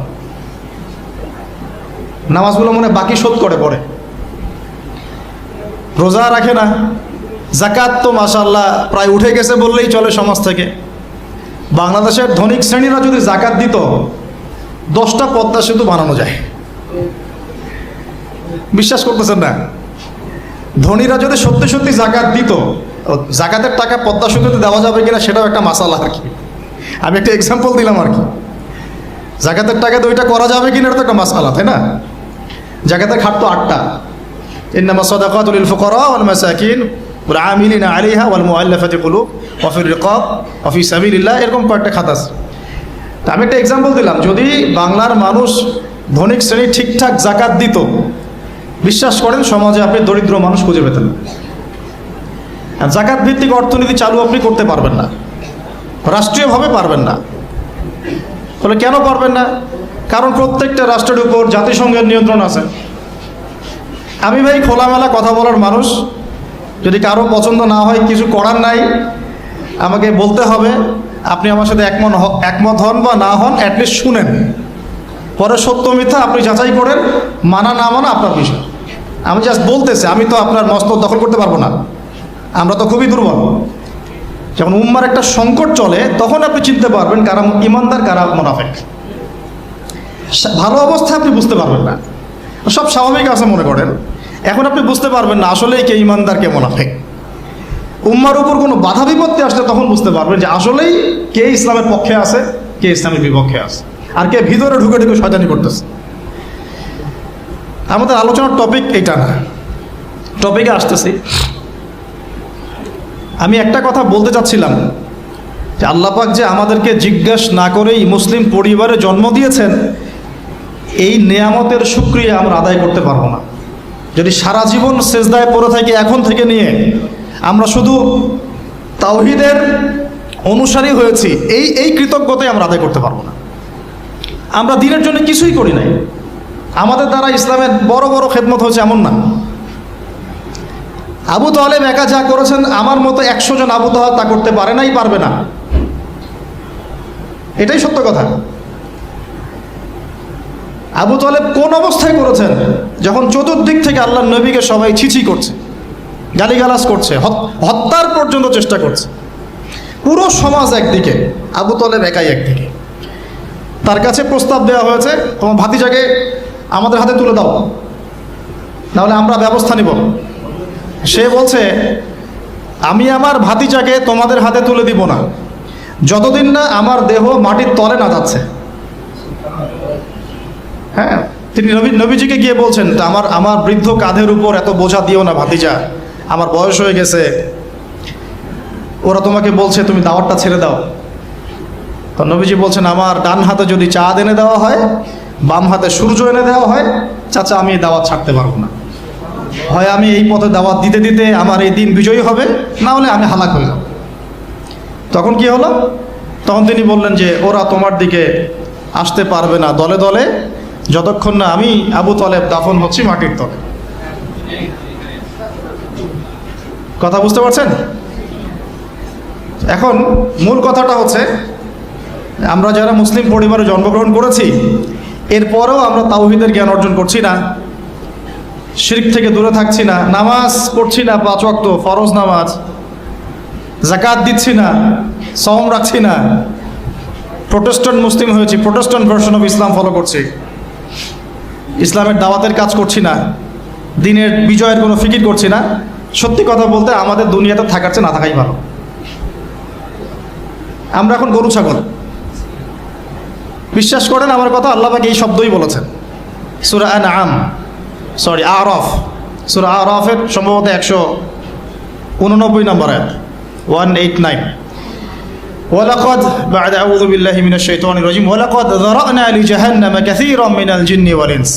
নামাজগুলো মনে বাকি শোধ করে পড়ে। রোজা রাখে না, জাকাত তো মাশাআল্লাহ প্রায় উঠে গেছে বললেই চলে সমাজ থেকে। বাংলাদেশের ধনিক শ্রেণীরা যদি জাকাত দিত 10টা পদ্মা সেতু বানানো যায়। বিশ্বাস করতেছেন না? ধনীরা যদি সত্যি সত্যি জাকাত দিত, জাকাতের টাকা পদ্মা সেতুতে দেওয়া যাবে কিনা সেটাও একটা মাসালা আর কি। আমি একটা এক্সাম্পল দিলাম আর কি। জাকাতের টাকা তো ওইটা করা যাবে কিনা এটা তো একটা মাসালা, তাই না? জাকাতের খাত তো 8টা, ইন্নামা সাদাকাতু লিল ফুকারা ওয়াল মাসাকিন ওয়াল আমিলিনা আলাইহা ওয়াল মুআল্লাফাতি কুলুব ওয়া ফির রিকাব ওয়া ফি সাবিলিল্লাহ, এরকম কয়েকটা খাত আছে। তা আমি একটা এক্সাম্পল দিলাম, যদি বাংলার মানুষ ধনিক শ্রেণী ঠিকঠাক জাকাত দিত, বিশ্বাস করেন সমাজে আপনি দরিদ্র মানুষ খুঁজে পেতেন। জাকাত ভিত্তিক অর্থনীতি চালু আপনি করতে পারবেন না, রাষ্ট্রীয়ভাবে পারবেন না। বলে কেন পারবেন না? কারণ প্রত্যেকটা রাষ্ট্রের উপর জাতিসংঘের নিয়ন্ত্রণ আছে। আমি ভাই খোলামেলা কথা বলার মানুষ, যদি কারো পছন্দ না হয় কিছু করার নাই, আমাকে বলতে হবে। আপনি আমার সাথে একমত হন বা না হন, অ্যাটলিস্ট শুনেন, পরে সত্য মিথ্যা আপনি যাচাই করেন, মানা না মানা আপনার বিষয়। আমি জাস্ট বলতেছি, আমি তো আপনার মস্তক দখল করতে পারবো না, আমরা তো খুবই দুর্বল। যখন উম্মার একটা সংকট চলে তখন আপনি চিনতে পারবেন কারা ইমানদার কারা মুনাফিক। ভালো অবস্থা আপনি বুঝতে পারবেন না, সব স্বাভাবিক আছে মনে করেন, এখন আপনি বুঝতে পারবেন না আসলেই কে ইমানদার কে মুনাফিক। উম্মার উপর কোনো বাধা বিপত্তি আসলে তখন বুঝতে পারবেন যে আসলেই কে ইসলামের পক্ষে আছে, কে ইসলামের বিপক্ষে আছে, আর কে ভিতরে ঢুকে ঢুকে শয়তানি করতেছে। আমাদের আলোচনার টপিক এইটা না, টপিকে আসতেছি। আমি একটা কথা বলতে চাচ্ছিলাম যে আল্লাহ পাক যে আমাদেরকে জিজ্ঞাসা না করেই মুসলিম পরিবারে জন্ম দিয়েছেন, এই নেয়ামতের শুকরিয়া আমরা আদায় করতে পারবো না। যদি সারা জীবন সেজদায় পড়ে থাকি এখন থেকে নিয়ে, আমরা শুধু তাওহীদের অনুসারী হয়েছি, এই কৃতজ্ঞতাই আমরা আদায় করতে পারবো না। আমরা দিনের জন্য কিছুই করি নাই, আমাদের দ্বারা ইসলামের বড় বড় খেদমত হয়েছে এমন না। আবু তালেব একা যা করেছেন, আমার মতো 100 জন আবু তালেব তা করতে পারে নাই, পারবে না, এটাই সত্য কথা। আবু তালেব কোন অবস্থায় করেছেন? যখন চতুর্দিক থেকে আল্লাহর নবীকে সবাই ছিছি করছে, গালিগালাজ করছে, হত্যার পর্যন্ত চেষ্টা করছে। পুরো সমাজ একদিকে, আবু তালেব একাই একদিকে। তার কাছে প্রস্তাব দেওয়া হয়েছে, তোমার ভাতিজাকে আমাদের হাতে তুলে দাও, নাহলে আমরা ব্যবস্থা নিব। সে বলছে আমি আমার ভাতিজাকে তোমাদের হাতে তুলে দিব না যতদিন না আমার দেহ মাটির তলে না যাচ্ছে। হ্যাঁ, তিনি নবীজিকে গিয়ে বলছেন, আমার বৃদ্ধ কাঁধের উপর এত বোঝা দিও না ভাতিজা, আমার বয়স হয়ে গেছে, ওরা তোমাকে বলছে তুমি দাওয়াতটা ছেড়ে দাও। তো নবীজি বলছেন, আমার ডান হাতে যদি চাঁদ এনে দেওয়া হয়, বাম হাতে সূর্য এনে দেওয়া হয়, চাচা আমি এই দাওয়াত ছাড়তে পারবো না। হয় আমি এই পথে দাওয়াত দিতে দিতে আমার এই দিন বিজয়ী হবে, না হলে আমি হালাক হয়ে যাব। তখন কি হলো? তখন তিনি বললেন যে ওরা তোমার দিকে আসতে পারবে না দলে দলে, যতক্ষণ না আমি আবু তলেব দাফন হচ্ছি মাটির তলে। কথা বুঝতে পারছেন? এখন মূল কথাটা হচ্ছে, আমরা যারা মুসলিম পরিবারে জন্মগ্রহণ করেছি, এরপরেও আমরা তাওহীদের জ্ঞান অর্জন করছি না, শিরক থেকে দূরে থাকছি না, নামাজ পড়ছি না 5 ওয়াক্ত ফরজ নামাজ, যাকাত দিচ্ছি না, সওম রাখছি না, প্রোটেস্ট্যান্ট মুসলিম হয়েছি, Protestant version of Islam follow করছি, ইসলামের দাওয়াতের কাজ করছি না, দিনের বিজয়ের কোনো ফিকির করছি না। সত্যি কথা বলতে আমাদের দুনিয়াতে থাকার চেয়ে না থাকাই ভালো। আমরা এখন গরু ছাগল। বিশ্বাস করেন আমার কথা, আল্লাহ পাক এই শব্দই বলেছেন সূরা আরাফ, সূরা আরাফের সম্ভবত 189 নম্বর আয়াত, 189। ওয়ালাকাদ বা'দা আউযু বিল্লাহি মিনাশ শাইতানির রাজিম ওয়ালাকাদ যারা'না লিজাহান্নামা কাসীরাম মিনাল জিন্নি ওয়াল ইনস।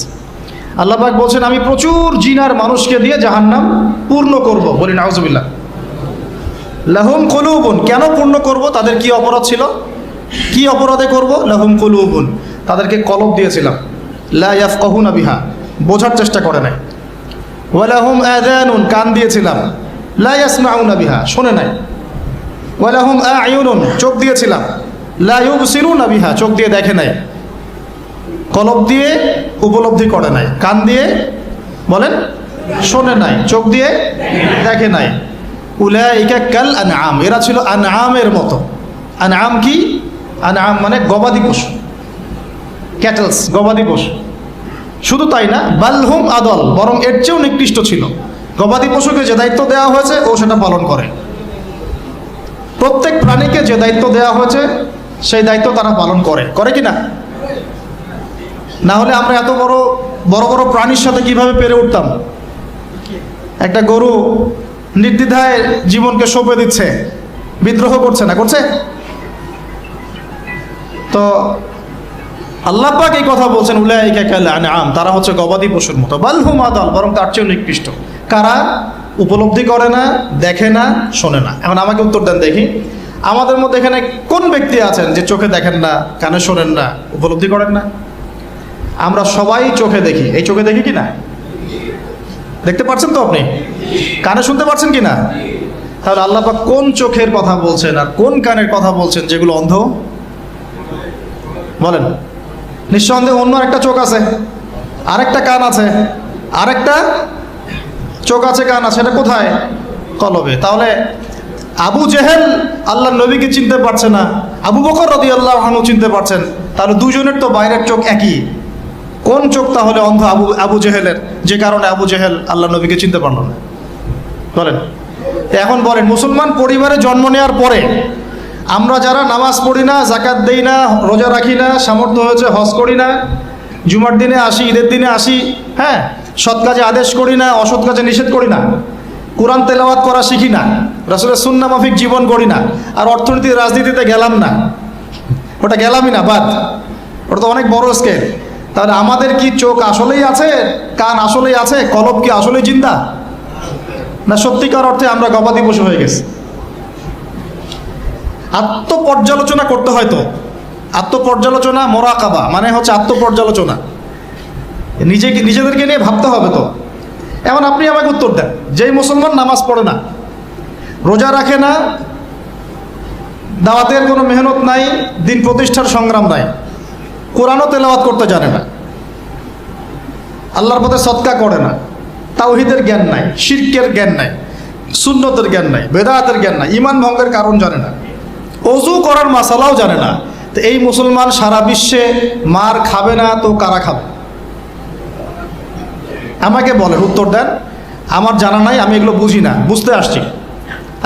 আল্লাহ পাক বলছেন, আমি প্রচুর জিন আর মানুষকে দিয়ে জাহান্নাম পূর্ণ করব। বলি নাউযুবিল্লাহ। লাহুম কুলুবুন, কেন পূর্ণ করব? তাদের কি অপরাধ ছিল? কি অপরাধে করব? লাহুম কুলুবুন, তাদেরকে কলব দিয়েছিলাম, লা ইয়াফকাহুনা বিহা, বোঝার চেষ্টা করে নাই। ওয়া লাহুম আযানুন, কান দিয়েছিলাম, লা ইয়াসমাউনা বিহা, শোনে নাই। ওয়া লাহুম আ'য়ুনুন, চোখ দিয়েছিলাম, লা ইউবসিরুনা বিহা, চোখ দিয়ে দেখে নাই। কলব দিয়ে উপলব্ধি করে নাই, কান দিয়ে বলেন শোনে নাই, চোখ দিয়ে দেখে নাই। উলাইকা কাল আনআম, এরা ছিল আনআমের মতো। আনআম কি? আনআম মানে গবাদি পশু, ক্যাটেলস, গবাদি পশু। শুধু তাই না, বালহুম আদল, বরং এর চেয়েও নিকৃষ্ট ছিল। গবাদি পশুকে যে দায়িত্ব দেওয়া হয়েছে ও সেটা পালন করে। প্রত্যেক প্রাণীকে যে দায়িত্ব দেওয়া হয়েছে সেই দায়িত্ব তারা পালন করে কি না? না হলে আমরা এত বড় বড় বড় প্রাণীর সাথে কিভাবে পেরে উঠতাম? একটা গরু নির্দ্বিধায় জীবনকে সঁপে দিচ্ছে, বিদ্রোহ করছে না? করছে? তো আল্লাহ পাক এই কথা বলছেন, উলাইকা কাল আনআম, তারা হচ্ছে গবাদি পশুর মতো। বাল হুম আদাল, বরং তার চেয়েও নিকৃষ্ট। কারা? উপলব্ধি করে না, দেখে না, শোনে না। এখন আমাকে উত্তর দেন দেখি, আমাদের মধ্যে এখানে কোন ব্যক্তি আছেন যে চোখে দেখেন না, কানে শোনেন না, উপলব্ধি করেন না? আমরা সবাই চোখে দেখি। এই চোখে দেখি কি না? দেখতে পাচ্ছেন তো আপনি? কানে শুনতে পাচ্ছেন কি না? তাহলে আল্লাহ পাক কোন চোখের কথা বলছেন আর কোন কানের কথা বলছেন যেগুলো অন্ধ? বলেন। নিঃসন্দেহে অন্য একটা চোখ আছে, আরেকটা কান আছে, আরেকটা চোখ আছে, কান আছে, এটা কোথায়? কলবে। তাহলে আবু জেহেল আল্লাহর নবীকে চিনতে পারছে না, আবু বকর রাদিয়াল্লাহু আনহু চিনতে পারছেন, তাহলে দুজনের তো বাইরের চোখ একই। কোন চোখ তাহলে অন্ধ আবু জেহেলের, যে কারণে আবু জেহেল আল্লাহর নবীকে চিনতে পারল না? বলেন। এখন বলেন, মুসলমান পরিবারে জন্ম নেওয়ার পরে আমরা যারা নামাজ পড়ি না, যাকাত দেই না, রোজা রাখি না, সামর্থ্য হয়েছে হজ করি না, জুমার দিনে আসি, ঈদের দিনে আসি, হ্যাঁ, সৎ কাজে আদেশ করি না, অসৎ কাজে নিষেধ করি না, কোরআন তেলাওয়াত করা শিখি না, রাসূলের সুন্নাহ মাফিক জীবন করি না, আর অর্থনীতি রাজনীতিতে গেলাম না, ওটা গেলামই না, বাদ, ওটা তো অনেক বড় স্কেল। তাহলে আমাদের কি চোখ আসলেই আছে, কান আসলেই আছে, কলব কি আসলেই জিন্দা, না সত্যিকার অর্থে আমরা গবাদি পশু হয়ে গেছি? আত্মপর্যালোচনা করতে হয় তো। আত্মপর্যালোচনা, মোরাকাবা মানে হচ্ছে আত্মপর্যালোচনা, নিজেদেরকে নিয়ে ভাবতে হবে তো। এখন আপনি আমাকে উত্তর দেন, যেই মুসলমান নামাজ পড়ে না, রোজা রাখে না, দাওয়াতের কোনো মেহনত নাই, দিন প্রতিষ্ঠার সংগ্রাম নাই, কোরআনও তেলাওয়াত করতে জানে না, আল্লাহর পথে সদকা করে না, তাওহীদের জ্ঞান নাই, শিরকের জ্ঞান নাই, সুন্নতের জ্ঞান নাই, বেদাতের জ্ঞান নাই, ঈমান ভঙ্গের কারণ জানে না, ওযু করার মাসালাও জানে না, তো এই মুসলমান সারা বিশ্বে মার খাবে না তো কারা খাবে? আমাকে বলেন, উত্তর দেন। আমার জানা নাই, আমি এগুলো বুঝি না, বুঝতে আসছি।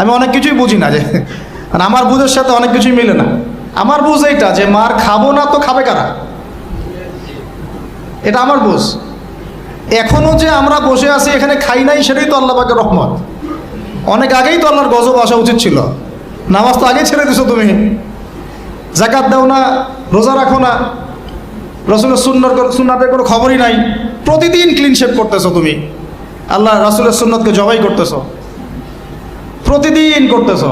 আমি অনেক কিছুই বুঝি না, যে আমার বুঝের সাথে অনেক কিছুই মিলে না। আমার বুঝ এইটা যে মার খাবো না তো খাবে কারা? এটা আমার বোঝ। এখনও যে আমরা বসে আছি এখানে খাই নাই, সেটাই তো আল্লাহ পাকের রহমত। অনেক আগেই তো আল্লাহর গজব আসা উচিত ছিল। নামাজ তো আগেই ছেড়ে দিছো তুমি, যাকাত দাও না, রোজা রাখো না, রসুলের সুন্নাতের কোনো খবরই নাই, প্রতিদিন ক্লিন শেভ করতেছো তুমি, আল্লাহ রাসুলের সুন্নতকে জবাই করতেছো, প্রতিদিন করতেছো,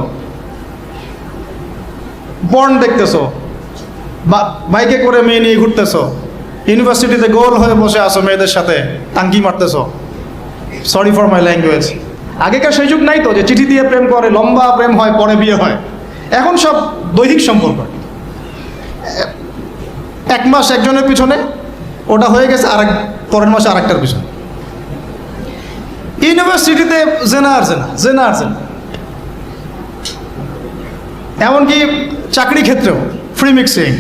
পর্ন দেখতেছো, বাইকে করে মেয়ে নিয়ে ঘুরতেছো, ইউনিভার্সিটিতে গোল হয়ে বসে আসো, মেয়েদের সাথে টাঙ্কি মারতেছো। Sorry for my language. আগেকার সেই যুগ নাই তো যে চিঠি দিয়ে প্রেম করে, লম্বা প্রেম হয়, পরে বিয়ে হয়। এখন সব দৈহিক সম্পর্ক, 1 মাস একজনের পিছনে, ওটা হয়ে গেছে পরের মাসে আরেকটার পিছনে। ইউনিভার্সিটিতে জেনা আর জেনা, জেনা আর জেনা, এমনকি চাকরি ক্ষেত্রেও ফ্রি মিক্সিং,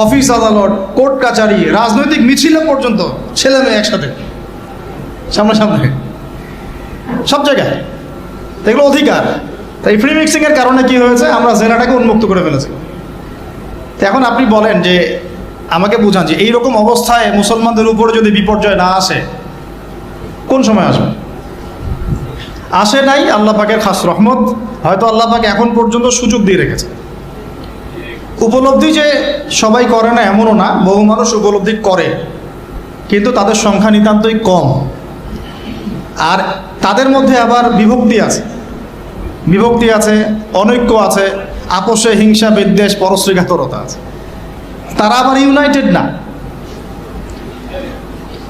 অফিস আদালত, কোর্ট কাচারি, রাজনৈতিক মিছিলে পর্যন্ত ছেলে মেয়ে একসাথে সামনাসামনি, সব জায়গায়। এগুলো অধিকার। তাই ফ্রি মিক্সিংয়ের কারণে কি হয়েছে, আমরা জেনাটাকে উন্মুক্ত করে ফেলেছি। এখন আপনি বলেন যে, আমাকে বুঝান যে এইরকম অবস্থায় মুসলমানদের উপরে যদি বিপর্যয় না আসে, কোন সময় আসবে? আসে নাই, আল্লাহ পাকের খাস রহমত। হয়তো আল্লাহ পাক এখন পর্যন্ত সুযোগ দিয়ে রেখেছে। উপলব্ধি যে সবাই করে না এমনও না, বহু মানুষ উপলব্ধি করে, কিন্তু তাদের সংখ্যা নিতান্তই কম। আর তাদের মধ্যে আবার বিভক্তি আছে, অনৈক্য আছে, আপোষে হিংসা, বিদ্বেষ, পরশ্রীঘাতরতা আছে। তারা আবার ইউনাইটেড না।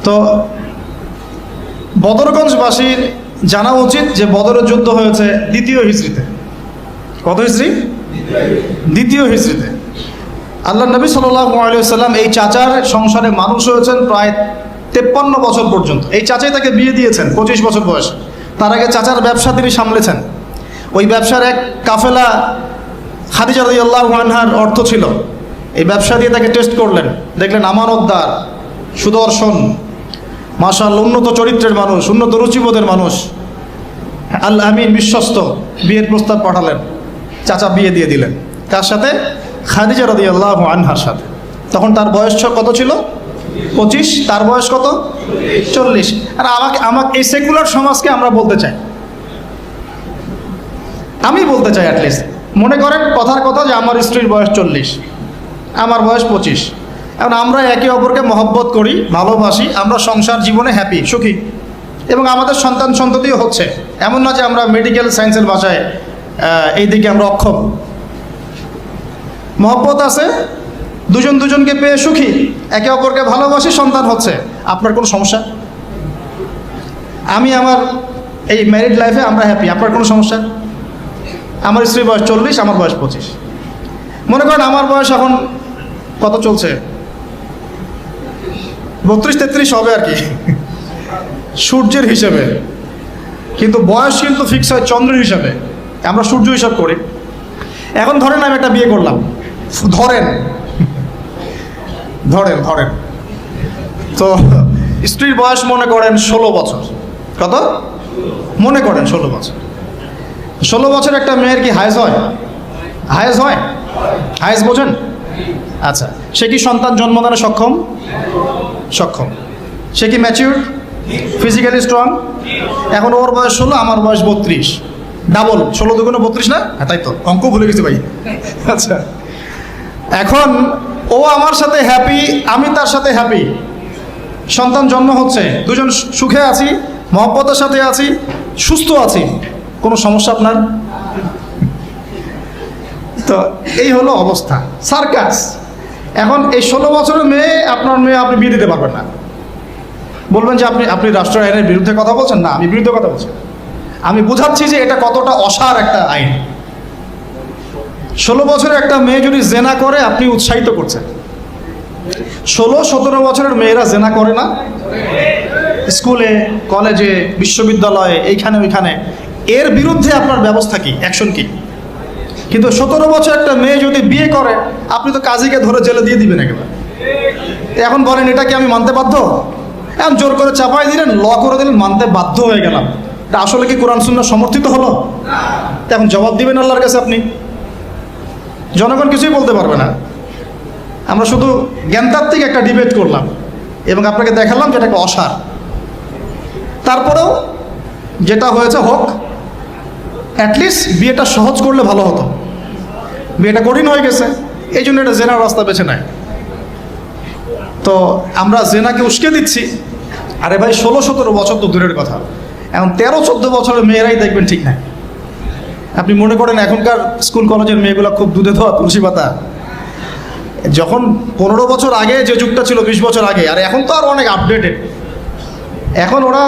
তো বদরগঞ্জবাসীর জানা উচিত যে বদরের যুদ্ধ হয়েছে 2য় হিজরিতে। কত হিজরি? 2য় হিজরিতে। আল্লাহ নবী সাল্লাল্লাহু আলাইহি ওয়াসাল্লাম এই চাচার সংসারে মানুষ হয়েছেন প্রায় 53 বছর পর্যন্ত। এই চাচাই তাকে বিয়ে দিয়েছেন 25 বছর বয়স। তার আগে চাচার ব্যবসা তিনি সামলেছেন। ওই ব্যবসার এক কাফেলা খাদিজা রাদিয়াল্লাহু আনহার অর্থ ছিল। এই ব্যবসা দিয়ে তাকে টেস্ট করলেন, দেখলেন আমানতদার, সুদর্শন, মাশাআল্লাহ উন্নত চরিত্রের মানুষ, উন্নত রুচিবোধের মানুষ, আল আমিন, বিশ্বস্ত। বিয়ের প্রস্তাব পাঠালেন, চাচা বিয়ে দিয়ে দিলেন। কার সাথে? খাদিজা রাদিয়াল্লাহু আনহার সাথে। তখন তার বয়স কত ছিল? 25। তার বয়স কত? 40। আর আমাকে এই সেকুলার সমাজকে আমরা বলতে চাই, আমি বলতে চাই, অ্যাটলিস্ট মনে করেন কথার কথা যে আমার স্ত্রীর বয়স 40, আমার বয়স 25। এখন আমরা একে অপরকে মহব্বত করি, ভালোবাসি, আমরা সংসার জীবনে হ্যাপি, সুখী, এবং আমাদের সন্তান সন্ততিও হচ্ছে। এমন না যে আমরা মেডিকেল সায়েন্সের ভাষায় এই দিকে আমরা অক্ষম। মহব্বত আছে, দুজনকে পেয়ে সুখী, একে অপরকে ভালোবাসি, সন্তান হচ্ছে। আপনার কোনো সমস্যা? আমি আমার এই ম্যারিড লাইফে আমরা হ্যাপি, আপনার কোনো সমস্যা? আমার স্ত্রীর বয়স 40, আমার বয়স 25। মনে করেন আমার বয়স এখন কত চলছে? 32-33 হবে আর কি, সূর্যের হিসেবে। কিন্তু বয়স কিন্তু ফিক্স হয় চন্দ্রের হিসাবে, আমরা সূর্য হিসাব করি। এখন ধরেন আমি একটা বিয়ে করলাম, ধরেন তো স্ত্রীর বয়স মনে করেন 16 বছর। কত? মনে করেন 16 বছর। 16 বছর একটা মেয়ের কি হায়েজ হয়? হায়েজ বোঝেন? আচ্ছা, সে কি সন্তান জন্মদানে সক্ষম? সে কি ম্যাচিউর, ফিজিক্যালি স্ট্রং? এখন ওর বয়স 16, আমার বয়স 32, ডাবল। 16 দুগুণে 32 না? হ্যাঁ, তাই তো, অঙ্ক ভুলে গেছি ভাই। আচ্ছা, এখন ও আমার সাথে হ্যাপি, আমি তার সাথে হ্যাপি, সন্তান জন্ম হচ্ছে, দুজন সুখে আছি, মহব্বতের সাথে আছি, সুস্থ আছি। কোনো সমস্যা আপনার? তো এই হলো অবস্থা, সার্কাস। এখন এই 16 বছরের মেয়ে, আপনার মেয়ে, আপনি বিয়ে দিতে পারবেন না। বলবেন যে আপনি রাষ্ট্র আইনের বিরুদ্ধে কথা বলছেন। না, আমি বিরুদ্ধে কথা বলছি। আমি বোঝাচ্ছি যে এটা কতটা অসার একটা আইন। 16 বছরের একটা মেয়ে যদি জেনা করে, আপনি উৎসাহিত করছেন। 16-17 বছরের মেয়েরা জেনা করে না? স্কুলে, কলেজে, বিশ্ববিদ্যালয়ে, এইখানে ওইখানে। এর বিরুদ্ধে আপনার ব্যবস্থা কি, অ্যাকশন কি? কিন্তু 17 বছর একটা মেয়ে যদি বিয়ে করে, আপনি তো কাজীকে ধরে জেলে দিয়ে দিবেন একেবারে। এখন বলেন এটা কি আমি মানতে বাধ্য? এখন জোর করে চাপাই দিলেন, ল করে দিলেন, মানতে বাধ্য হয়ে গেলাম। তা আসলে কি কোরআন সুন্নাহ সমর্থিত হলো? এখন জবাব দিবেন আল্লাহর কাছে আপনি। জনগণ কিছুই বলতে পারবে না। আমরা শুধু জ্ঞানতাত্ত্বিক একটা ডিবেট করলাম এবং আপনাকে দেখালাম যেটা একটা অসার। তারপরেও যেটা হয়েছে হোক, অ্যাটলিস্ট বিয়েটা সহজ করলে ভালো হতো। বিয়েটা কঠিন হয়ে গেছে, এই জন্য এটা জেনার রাস্তা বেছে নেয়। তো আমরা জেনাকে উস্কে দিচ্ছি। আরে ভাই 16-17 বছর তো দূরের কথা, এখন 13-14 বছরের মেয়েরাই দেখবেন ঠিক নাই। আপনি মনে করেন এখনকার স্কুল কলেজের মেয়েগুলো খুব দুধে ধোয়া তুলসী পাতা? যখন 15 বছর আগে যে যুগটা ছিল, 20 বছর আগে, আর এখন তো আর অনেক আপডেটেড। এখন ওরা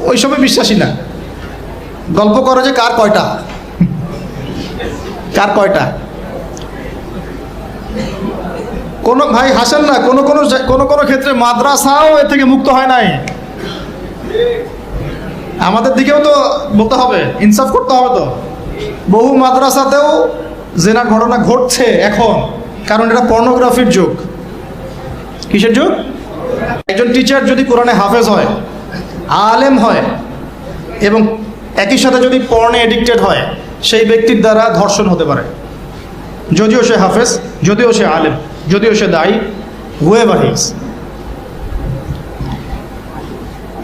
ওইসবে বিশ্বাসী না। গল্প করে যে কার কয়টা, কার কয়টা। কোনো ভাই হাসেন না, কোনো কোনো ক্ষেত্রে মাদ্রাসাও এর থেকে মুক্ত হয় নাই। আমাদের দিকেও তো বলতে হবে, ইনসাফ করতে হবে। তো বহু মাদ্রাসাতেও জেনার ঘটনা ঘটছে এখন, কারণ এটা পর্নোগ্রাফির যুগ। কিসের যুগ? একজন টিচার যদি কোরআনে হাফেজ হয়, আলেম হয়, এবং একই সাথে যদি পর্নে এডিক্টেড হয়, সেই ব্যক্তির দ্বারা ধর্ষণ হতে পারে, যদিও সে হাফেজ, যদিও সে আলেম, যদিও সে দায়ী, হুয়েভার হি ইজ।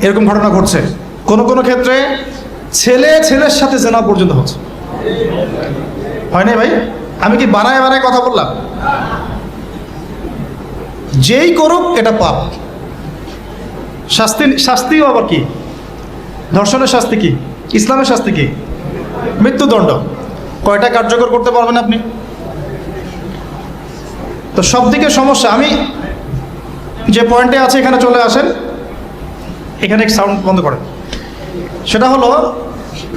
এরকম ঘটনা ঘটছে। কোনো কোনো ক্ষেত্রে ছেলের সাথে জেনা পর্যন্ত হচ্ছে। হয় নাই ভাই? আমি কি বানায় বানায় কথা বললাম? যেই করুক এটা পাপ। শাস্তিও আবার কি? ধর্ষণের শাস্তি কি? ইসলামের শাস্তি কি? মৃত্যুদণ্ড। কয়টা কার্যকর করতে পারবেন আপনি? তো সব দিকে সমস্যা। আমি যে পয়েন্টে আছে এখানে চলে আসেন। এখানে সাউন্ড বন্ধ করেন। সেটা হলো,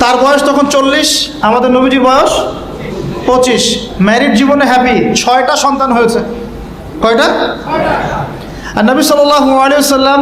তার বয়স তখন 40, আমাদের নবীজির বয়স 25। ম্যারিড জীবনে হ্যাপি, 6টা সন্তান হয়েছে। কয়টা? আর নবী সাল্লাল্লাহু আলাইহি ওয়াসাল্লাম